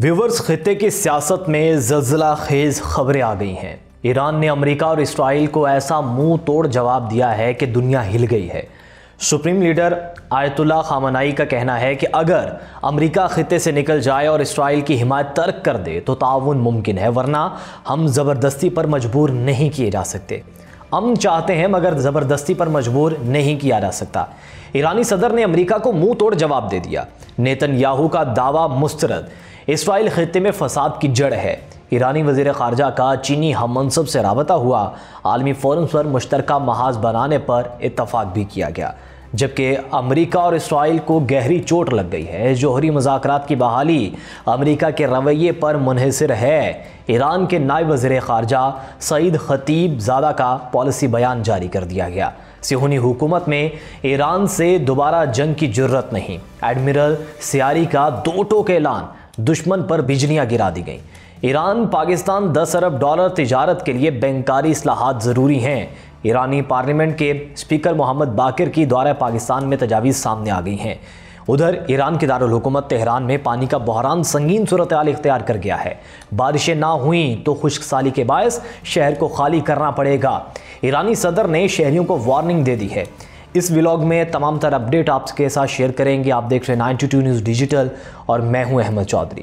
Viewers, خطے کی سیاست میں زلزلہ خیز خبریں آ گئی ہیں۔ ایران نے امریکہ اور اسرائیل کو ایسا منہ توڑ جواب دیا ہے کہ دنیا ہل گئی ہے۔ سپریم لیڈر آیت اللہ خامنائی کا کہنا ہے کہ اگر امریکہ خطے سے نکل جائے اور اسرائیل کی حمایت ترک کر دے تو تعاون ممکن ہے، ورنہ ہم زبردستی پر مجبور نہیں کیے جا سکتے۔ امن چاہتے ہیں مگر زبردستی پر مجبور نہیں کیا جا سکتا۔ ایرانی صدر نے امریکہ کو منہ توڑ جواب دے دیا۔ نیتن یاہو کا دعویٰ مسترد، اسرائیل خطے میں فساد کی جڑ ہے۔ ایرانی وزیر خارجہ کا چینی ہم منصب سے رابطہ ہوا۔ عالمی فورم پر مشترکہ محاذ بنانے پر اتفاق بھی کیا گیا، جبکہ امریکہ اور اسرائیل کو گہری چوٹ لگ گئی ہے۔ جوہری مذاکرات کی بحالی امریکہ کے رویے پر منحصر ہے۔ ایران کے نائب وزیر خارجہ سعید خطیب زادہ کا پالیسی بیان جاری کر دیا گیا۔ صہیونی حکومت میں ایران سے دوبارہ جنگ کی جرت نہیں۔ ایڈمرل سیاری کا دو ٹوک اعلان، دشمن پر بجلیاں گرا دی گئیں۔ ایران پاکستان $10 ارب تجارت کے لیے بینکاری اصلاحات ضروری ہیں۔ ایرانی پارلیمنٹ کے اسپیکر محمد باقر کی دورہ پاکستان میں تجاویز سامنے آ گئی ہیں۔ ادھر ایران کے دارالحکومت تہران میں پانی کا بحران سنگین صورتحال اختیار کر گیا ہے۔ بارشیں نہ ہوئیں تو خشک سالی کے باعث شہر کو خالی کرنا پڑے گا۔ ایرانی صدر نے شہریوں کو وارننگ دے دی ہے۔ اس ولاگ میں تمام تر اپڈیٹ آپ کے ساتھ شیئر کریں گے۔ آپ دیکھ رہے ہیں 92 نیوز ڈیجیٹل اور میں ہوں احمد چودھری۔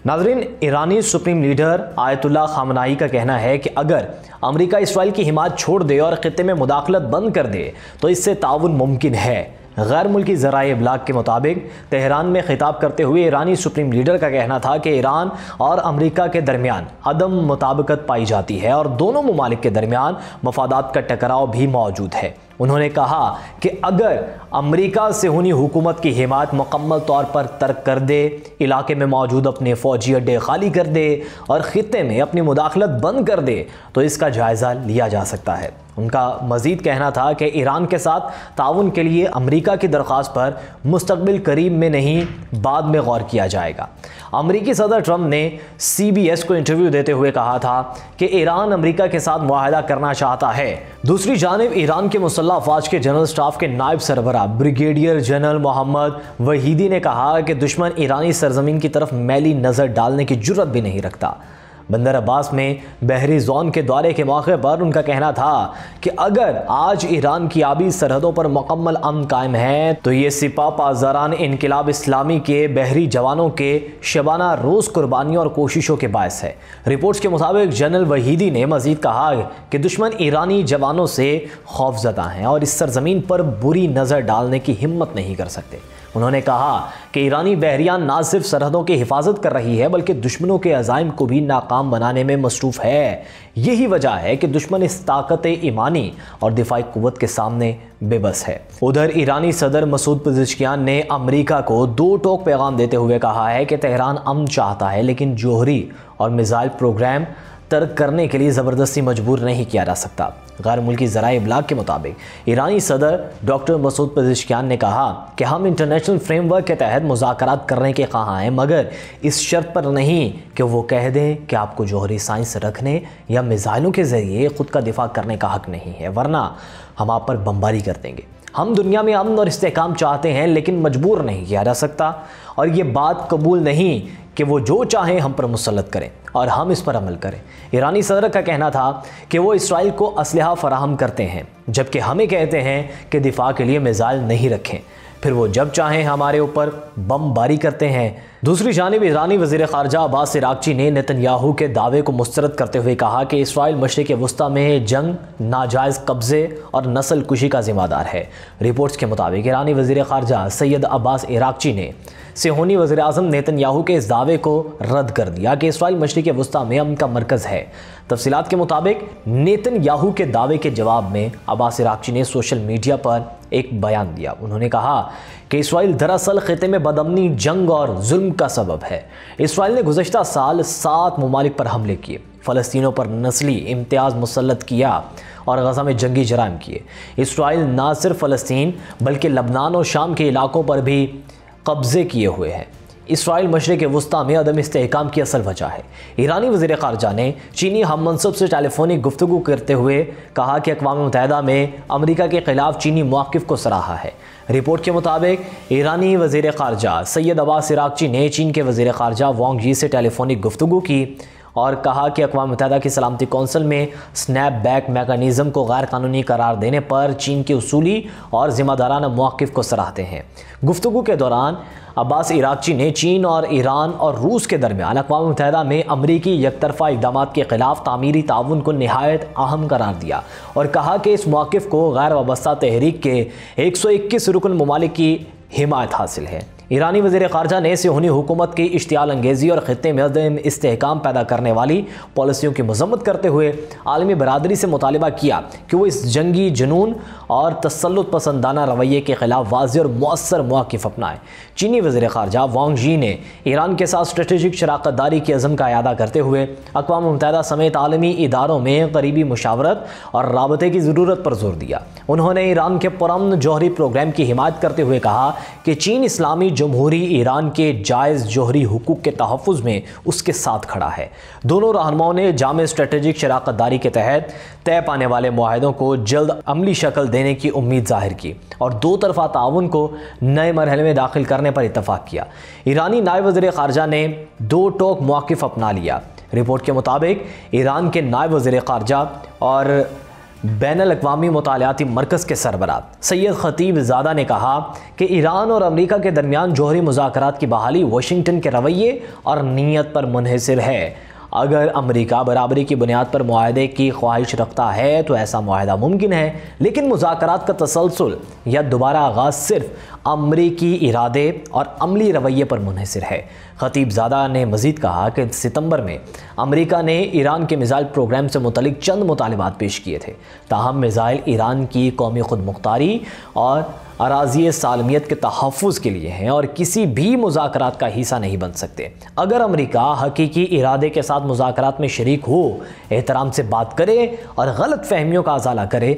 ناظرین، ایرانی سپریم لیڈر آیت اللہ خامنائی کا کہنا ہے کہ اگر امریکہ اسرائیل کی حمایت چھوڑ دے اور خطے میں مداخلت بند کر دے تو اس سے تعاون ممکن ہے۔ غیر ملکی ذرائع ابلاغ کے مطابق تہران میں خطاب کرتے ہوئے ایرانی سپریم لیڈر کا کہنا تھا کہ ایران اور امریکہ کے درمیان عدم مطابقت پائی جاتی ہے اور دونوں ممالک کے درمیان مفادات کا ٹکراؤ بھی موجود ہے۔ انہوں نے کہا کہ اگر امریکہ صہیونی حکومت کی حمایت مکمل طور پر ترک کر دے، علاقے میں موجود اپنے فوجی اڈے خالی کر دے اور خطے میں اپنی مداخلت بند کر دے تو اس کا جائزہ لیا جا سکتا ہے۔ ان کا مزید کہنا تھا کہ ایران کے ساتھ تعاون کے لیے امریکہ کی درخواست پر مستقبل قریب میں نہیں بعد میں غور کیا جائے گا۔ امریکی صدر ٹرمپ نے CBS کو انٹرویو دیتے ہوئے کہا تھا کہ ایران امریکہ کے ساتھ معاہدہ کرنا چاہتا ہے۔ دوسری جانب ایران کے مسلح افواج کے جنرل اسٹاف کے نائب سربراہ بریگیڈیئر جنرل محمد وحیدی نے کہا کہ دشمن ایرانی سرزمین کی طرف میلی نظر ڈالنے کی جرت بھی نہیں رکھتا۔ بندر عباس میں بحری زون کے دورے کے موقع پر ان کا کہنا تھا کہ اگر آج ایران کی آبی سرحدوں پر مکمل امن قائم ہے تو یہ سپاہ پاسداران انقلاب اسلامی کے بحری جوانوں کے شبانہ روز قربانیوں اور کوششوں کے باعث ہے۔ رپورٹس کے مطابق جنرل وحیدی نے مزید کہا کہ دشمن ایرانی جوانوں سے خوفزدہ ہیں اور اس سرزمین پر بری نظر ڈالنے کی ہمت نہیں کر سکتے۔ انہوں نے کہا کہ ایرانی بحریہ نہ صرف سرحدوں کی حفاظت کر رہی ہے بلکہ دشمنوں کے عزائم کو بھی ناکام بنانے میں مصروف ہے۔ یہی وجہ ہے کہ دشمن اس طاقت ایمانی اور دفاعی قوت کے سامنے بے بس ہے۔ ادھر ایرانی صدر مسعود پزشکیان نے امریکہ کو دو ٹوک پیغام دیتے ہوئے کہا ہے کہ تہران امن چاہتا ہے لیکن جوہری اور میزائل پروگرام ترک کرنے کے لیے زبردستی مجبور نہیں کیا جا سکتا۔ غیر ملکی ذرائع ابلاغ کے مطابق ایرانی صدر ڈاکٹر مسعود پزشکیان نے کہا کہ ہم انٹرنیشنل فریم ورک کے تحت مذاکرات کرنے کے خواہاں ہیں مگر اس شرط پر نہیں کہ وہ کہہ دیں کہ آپ کو جوہری سائنس رکھنے یا میزائلوں کے ذریعے خود کا دفاع کرنے کا حق نہیں ہے، ورنہ ہم آپ پر بمباری کر دیں گے۔ ہم دنیا میں امن اور استحکام چاہتے ہیں لیکن مجبور نہیں کیا جا سکتا، اور یہ بات قبول نہیں کہ وہ جو چاہیں ہم پر مسلط کریں اور ہم اس پر عمل کریں۔ ایرانی صدر کا کہنا تھا کہ وہ اسرائیل کو اسلحہ فراہم کرتے ہیں جبکہ ہمیں کہتے ہیں کہ دفاع کے لیے میزائل نہیں رکھیں، پھر وہ جب چاہیں ہمارے اوپر بم باری کرتے ہیں۔ دوسری جانب ایرانی وزیر خارجہ عباس عراقچی نے نیتن یاہو کے دعوے کو مسترد کرتے ہوئے کہا کہ اسرائیل مشرق وسطیٰ میں جنگ، ناجائز قبضے اور نسل کشی کا ذمہ دار ہے۔ رپورٹس کے مطابق ایرانی وزیر خارجہ سید عباس عراقچی نے صہیونی وزیر اعظم نیتن یاہو کے اس دعوے کو رد کر دیا کہ اسرائیل مشرق وسطیٰ میں امن کا مرکز ہے۔ تفصیلات کے مطابق نیتن یاہو کے دعوے کے جواب میں عباس عراقچی نے سوشل میڈیا پر ایک بیان دیا۔ انہوں نے کہا کہ اسرائیل دراصل خطے میں بدامنی، جنگ اور ظلم کا سبب ہے۔ اسرائیل نے گزشتہ سال 7 ممالک پر حملے کیے، فلسطینیوں پر نسلی امتیاز مسلط کیا اور غزہ میں جنگی جرائم کیے۔ اسرائیل نہ صرف فلسطین بلکہ لبنان اور شام کے علاقوں پر بھی قبضے کیے ہوئے ہیں۔ اسرائیل مشرق وسطی میں عدم استحکام کی اصل وجہ ہے۔ ایرانی وزیر خارجہ نے چینی ہم منصب سے ٹیلی فونک گفتگو کرتے ہوئے کہا کہ اقوام متحدہ میں امریکہ کے خلاف چینی موقف کو سراہا ہے۔ رپورٹ کے مطابق ایرانی وزیر خارجہ سید عباس عراقچی نے چین کے وزیر خارجہ وانگ یی سے ٹیلی فونک گفتگو کی اور کہا کہ اقوام متحدہ کی سلامتی کونسل میں سنیپ بیک میکانزم کو غیر قانونی قرار دینے پر چین کے اصولی اور ذمہ دارانہ موقف کو سراہتے ہیں۔ گفتگو کے دوران عباس عراقچی نے چین اور ایران اور روس کے درمیان اقوام متحدہ میں امریکی یک طرفہ اقدامات کے خلاف تعمیری تعاون کو نہایت اہم قرار دیا اور کہا کہ اس موقف کو غیر وابستہ تحریک کے 121 رکن ممالک کی حمایت حاصل ہے۔ ایرانی وزیر خارجہ نے صہیونی حکومت کی اشتعال انگیزی اور خطے میں عدم استحکام پیدا کرنے والی پالیسیوں کی مذمت کرتے ہوئے عالمی برادری سے مطالبہ کیا کہ وہ اس جنگی جنون اور تسلط پسندانہ رویے کے خلاف واضح اور مؤثر موقف اپنائیں۔ چینی وزیر خارجہ وانگ یی نے ایران کے ساتھ اسٹریٹجک شراکت داری کے عزم کا اعادہ کرتے ہوئے اقوام متحدہ سمیت عالمی اداروں میں قریبی مشاورت اور رابطے کی ضرورت پر زور دیا۔ انہوں نے ایران کے پرامن جوہری پروگرام کی حمایت کرتے ہوئے کہا کہ چین اسلامی جمہوری ایران کے جائز جوہری حقوق کے تحفظ میں اس کے ساتھ کھڑا ہے۔ دونوں رہنماؤں نے جامع اسٹریٹجک شراکت داری کے تحت طے پانے والے معاہدوں کو جلد عملی شکل دینے کی امید ظاہر کی اور دو طرفہ تعاون کو نئے مرحلے میں داخل کرنے پر اتفاق کیا۔ ایرانی نائب وزیر خارجہ نے دو ٹوک موقف اپنا لیا۔ رپورٹ کے مطابق ایران کے نائب وزیر خارجہ اور بین الاقوامی مطالعاتی مرکز کے سربراہ سید خطیب زادہ نے کہا کہ ایران اور امریکہ کے درمیان جوہری مذاکرات کی بحالی واشنگٹن کے رویے اور نیت پر منحصر ہے۔ اگر امریکہ برابری کی بنیاد پر معاہدے کی خواہش رکھتا ہے تو ایسا معاہدہ ممکن ہے، لیکن مذاکرات کا تسلسل یا دوبارہ آغاز صرف امریکی ارادے اور عملی رویے پر منحصر ہے۔ خطیب زادہ نے مزید کہا کہ ستمبر میں امریکہ نے ایران کے میزائل پروگرام سے متعلق چند مطالبات پیش کیے تھے، تاہم میزائل ایران کی قومی خود مختاری اور اراضی سالمیت کے تحفظ کے لیے ہیں اور کسی بھی مذاکرات کا حصہ نہیں بن سکتے۔ اگر امریکہ حقیقی ارادے کے ساتھ مذاکرات میں شریک ہو، احترام سے بات کرے اور غلط فہمیوں کا ازالہ کرے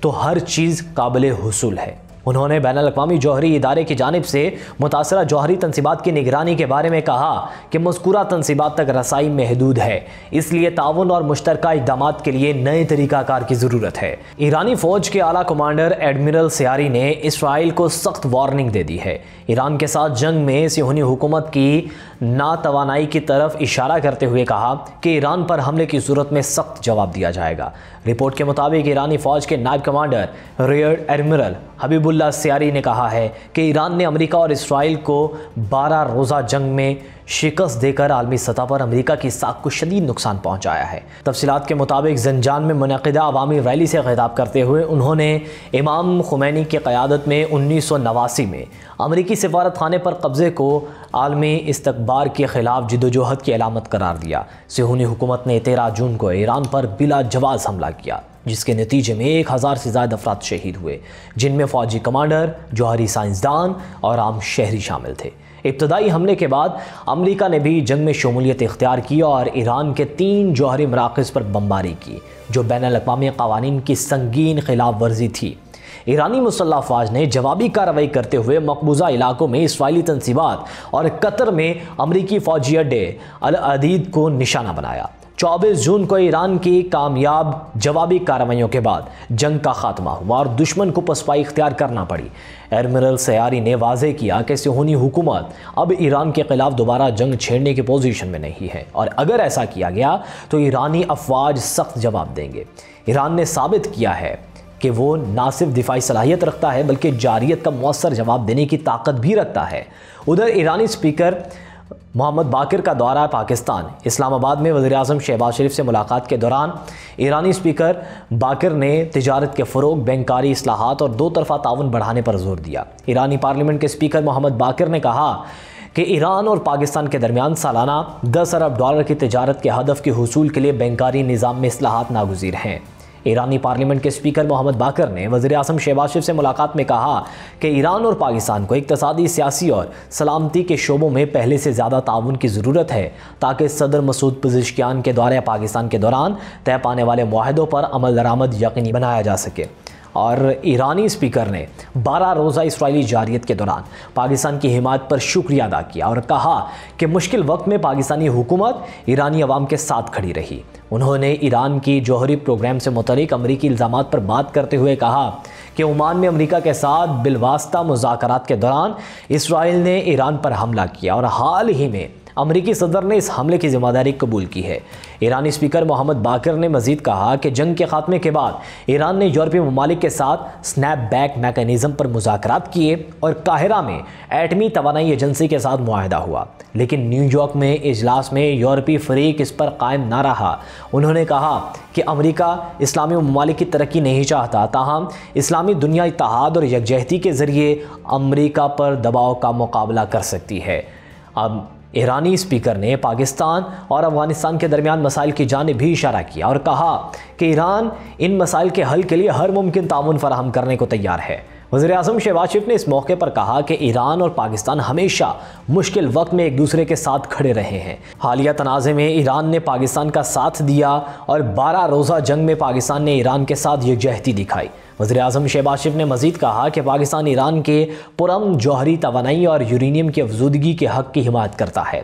تو ہر چیز قابل حصول ہے۔ انہوں نے بین الاقوامی جوہری ادارے کی جانب سے متاثرہ جوہری تنصیبات کی نگرانی کے بارے میں کہا کہ مذکورہ تنصیبات تک رسائی محدود ہے، اس لیے تعاون اور مشترکہ اقدامات کے لیے نئے طریقہ کار کی ضرورت ہے۔ ایرانی فوج کے اعلیٰ کمانڈر ایڈمرل سیاری نے اسرائیل کو سخت وارننگ دے دی ہے۔ ایران کے ساتھ جنگ میں صہیونی حکومت کی ناتوانائی کی طرف اشارہ کرتے ہوئے کہا کہ ایران پر حملے کی صورت میں سخت جواب دیا جائے گا۔ رپورٹ کے مطابق ایرانی فوج کے نائب کمانڈر ریئر ایڈمرل حبیب اللہ سیاری نے کہا ہے کہ ایران نے امریکہ اور اسرائیل کو 12 روزہ جنگ میں شکست دے کر عالمی سطح پر امریکہ کی ساکھ کو شدید نقصان پہنچایا ہے۔ تفصیلات کے مطابق زنجان میں منعقدہ عوامی ریلی سے خطاب کرتے ہوئے انہوں نے امام خمینی کی قیادت میں 1989 میں امریکی سفارت خانے پر قبضے کو عالمی استکبار کے خلاف جدوجہد کی علامت قرار دیا۔ صہیونی حکومت نے 13 جون کو ایران پر بلا جواز حملہ کیا، جس کے نتیجے میں 1000 سے زائد افراد شہید ہوئے، جن میں فوجی کمانڈر، جوہری سائنسدان اور عام شہری شامل تھے۔ ابتدائی حملے کے بعد امریکہ نے بھی جنگ میں شمولیت اختیار کی اور ایران کے 3 جوہری مراکز پر بمباری کی، جو بین الاقوامی قوانین کی سنگین خلاف ورزی تھی۔ ایرانی مسلح افواج نے جوابی کارروائی کرتے ہوئے مقبوضہ علاقوں میں اسرائیلی تنصیبات اور قطر میں امریکی فوجی اڈے العدید کو نشانہ بنایا۔ 24 جون کو ایران کی کامیاب جوابی کارروائیوں کے بعد جنگ کا خاتمہ ہوا اور دشمن کو پسپائی اختیار کرنا پڑی۔ ایڈمرل سیاری نے واضح کیا کہ صہیونی حکومت اب ایران کے خلاف دوبارہ جنگ چھیڑنے کی پوزیشن میں نہیں ہے، اور اگر ایسا کیا گیا تو ایرانی افواج سخت جواب دیں گے۔ ایران نے ثابت کیا ہے کہ وہ نہ صرف دفاعی صلاحیت رکھتا ہے بلکہ جارحیت کا مؤثر جواب دینے کی طاقت بھی رکھتا ہے۔ ادھر ایرانی اسپیکر محمد باقر کا دورہ پاکستان۔ اسلام آباد میں وزیر اعظم شہباز شریف سے ملاقات کے دوران ایرانی اسپیکر باقر نے تجارت کے فروغ، بینکاری اصلاحات اور دو طرفہ تعاون بڑھانے پر زور دیا۔ ایرانی پارلیمنٹ کے اسپیکر محمد باقر نے کہا کہ ایران اور پاکستان کے درمیان سالانہ $10 ارب کی تجارت کے ہدف کے حصول کے لیے بینکاری نظام میں اصلاحات ناگزیر ہیں۔ ایرانی پارلیمنٹ کے اسپیکر محمد باقر نے وزیر اعظم شہباز شریف سے ملاقات میں کہا کہ ایران اور پاکستان کو اقتصادی، سیاسی اور سلامتی کے شعبوں میں پہلے سے زیادہ تعاون کی ضرورت ہے تاکہ صدر مسعود پزشکیان کے دورہ پاکستان کے دوران طے پانے والے معاہدوں پر عمل درآمد یقینی بنایا جا سکے۔ اور ایرانی اسپیکر نے 12 روزہ اسرائیلی جارحیت کے دوران پاکستان کی حمایت پر شکریہ ادا کیا اور کہا کہ مشکل وقت میں پاکستانی حکومت ایرانی عوام کے ساتھ کھڑی رہی۔ انہوں نے ایران کی جوہری پروگرام سے متعلق امریکی الزامات پر بات کرتے ہوئے کہا کہ عمان میں امریکہ کے ساتھ بالواسطہ مذاکرات کے دوران اسرائیل نے ایران پر حملہ کیا اور حال ہی میں امریکی صدر نے اس حملے کی ذمہ داری قبول کی ہے۔ ایرانی اسپیکر محمد باقر نے مزید کہا کہ جنگ کے خاتمے کے بعد ایران نے یورپی ممالک کے ساتھ سنیپ بیک میکانزم پر مذاکرات کیے اور قاہرہ میں ایٹمی توانائی ایجنسی کے ساتھ معاہدہ ہوا، لیکن نیو یارک میں اجلاس میں یورپی فریق اس پر قائم نہ رہا۔ انہوں نے کہا کہ امریکہ اسلامی ممالک کی ترقی نہیں چاہتا، تاہم اسلامی دنیا اتحاد اور یکجہتی کے ذریعے امریکہ پر دباؤ کا مقابلہ کر سکتی ہے۔ اب ایرانی اسپیکر نے پاکستان اور افغانستان کے درمیان مسائل کی جانب بھی اشارہ کیا اور کہا کہ ایران ان مسائل کے حل کے لیے ہر ممکن تعاون فراہم کرنے کو تیار ہے۔ وزیر اعظم شہباز شریف نے اس موقع پر کہا کہ ایران اور پاکستان ہمیشہ مشکل وقت میں ایک دوسرے کے ساتھ کھڑے رہے ہیں۔ حالیہ تنازع میں ایران نے پاکستان کا ساتھ دیا اور 12 روزہ جنگ میں پاکستان نے ایران کے ساتھ یکجہتی دکھائی۔ وزیر اعظم شہباز شریف نے مزید کہا کہ پاکستان ایران کے پرامن جوہری توانائی اور یورینیم کی افزودگی کے حق کی حمایت کرتا ہے۔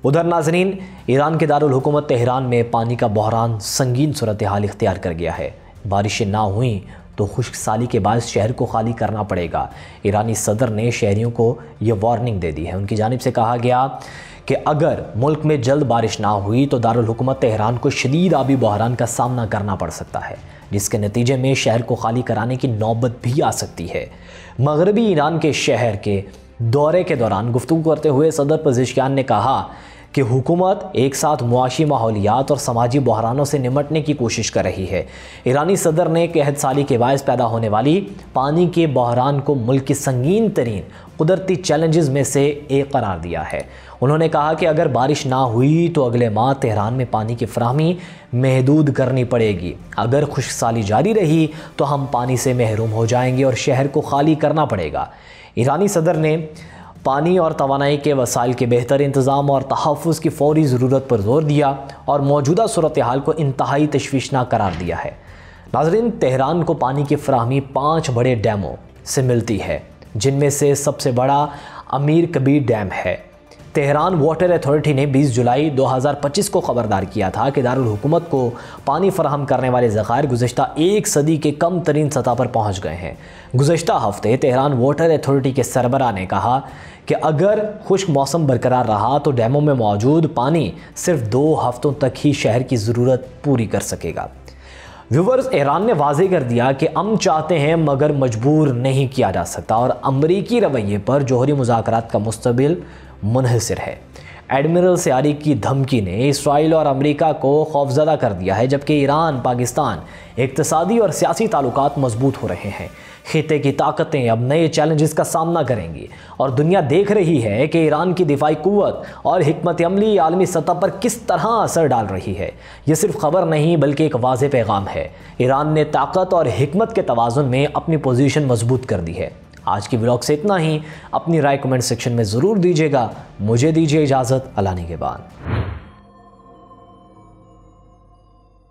ادھر ناظرین، ایران کے دارالحکومت تہران میں پانی کا بحران سنگین صورتحال اختیار کر گیا ہے۔ بارشیں نہ ہوئیں تو خشک سالی کے باعث شہر کو خالی کرنا پڑے گا۔ ایرانی صدر نے شہریوں کو یہ وارننگ دے دی ہے۔ ان کی جانب سے کہا گیا کہ اگر ملک میں جلد بارش نہ ہوئی تو دارالحکومت تہران کو شدید آبی بحران کا سامنا کرنا پڑ سکتا ہے، جس کے نتیجے میں شہر کو خالی کرانے کی نوبت بھی آ سکتی ہے۔ مغربی ایران کے شہر کے دورے کے دوران گفتگو کرتے ہوئے صدر پزشکیان نے کہا کہ حکومت ایک ساتھ معاشی ماحولیات اور سماجی بحرانوں سے نمٹنے کی کوشش کر رہی ہے۔ ایرانی صدر نے قحط سالی کے باعث پیدا ہونے والی پانی کے بحران کو ملک کی سنگین ترین قدرتی چیلنجز میں سے ایک قرار دیا ہے۔ انہوں نے کہا کہ اگر بارش نہ ہوئی تو اگلے ماہ تہران میں پانی کی فراہمی محدود کرنی پڑے گی۔ اگر خشک سالی جاری رہی تو ہم پانی سے محروم ہو جائیں گے اور شہر کو خالی کرنا پڑے گا۔ ایرانی صدر نے پانی اور توانائی کے وسائل کے بہتر انتظام اور تحفظ کی فوری ضرورت پر زور دیا اور موجودہ صورتحال کو انتہائی تشویشناک قرار دیا ہے۔ ناظرین، تہران کو پانی کی فراہمی 5 بڑے ڈیموں سے ملتی ہے، جن میں سے سب سے بڑا امیر کبیر ڈیم ہے۔ تہران واٹر اتھارٹی نے 20 جولائی 2025 کو خبردار کیا تھا کہ دارالحکومت کو پانی فراہم کرنے والے ذخائر گزشتہ 1 صدی کے کم ترین سطح پر پہنچ گئے ہیں۔ گزشتہ ہفتے تہران واٹر اتھارٹی کے سربراہ نے کہا کہ اگر خشک موسم برقرار رہا تو ڈیموں میں موجود پانی صرف 2 ہفتوں تک ہی شہر کی ضرورت پوری کر سکے گا۔ ویورز، ایران نے واضح کر دیا کہ ہم چاہتے ہیں مگر مجبور نہیں کیا جا سکتا اور امریکی رویے پر جوہری مذاکرات کا مستقبل منحصر ہے۔ ایڈمرل سیاری کی دھمکی نے اسرائیل اور امریکہ کو خوفزدہ کر دیا ہے، جبکہ ایران پاکستان اقتصادی اور سیاسی تعلقات مضبوط ہو رہے ہیں۔ خطے کی طاقتیں اب نئے چیلنجز کا سامنا کریں گی اور دنیا دیکھ رہی ہے کہ ایران کی دفاعی قوت اور حکمت عملی عالمی سطح پر کس طرح اثر ڈال رہی ہے۔ یہ صرف خبر نہیں بلکہ ایک واضح پیغام ہے۔ ایران نے طاقت اور حکمت کے توازن میں اپنی پوزیشن مضبوط کر دی ہے۔ آج کی ولاگ سے اتنا ہی۔ اپنی رائے کمنٹ سیکشن میں ضرور دیجیے گا۔ مجھے دیجیے اجازت۔ اللہ نگہبان۔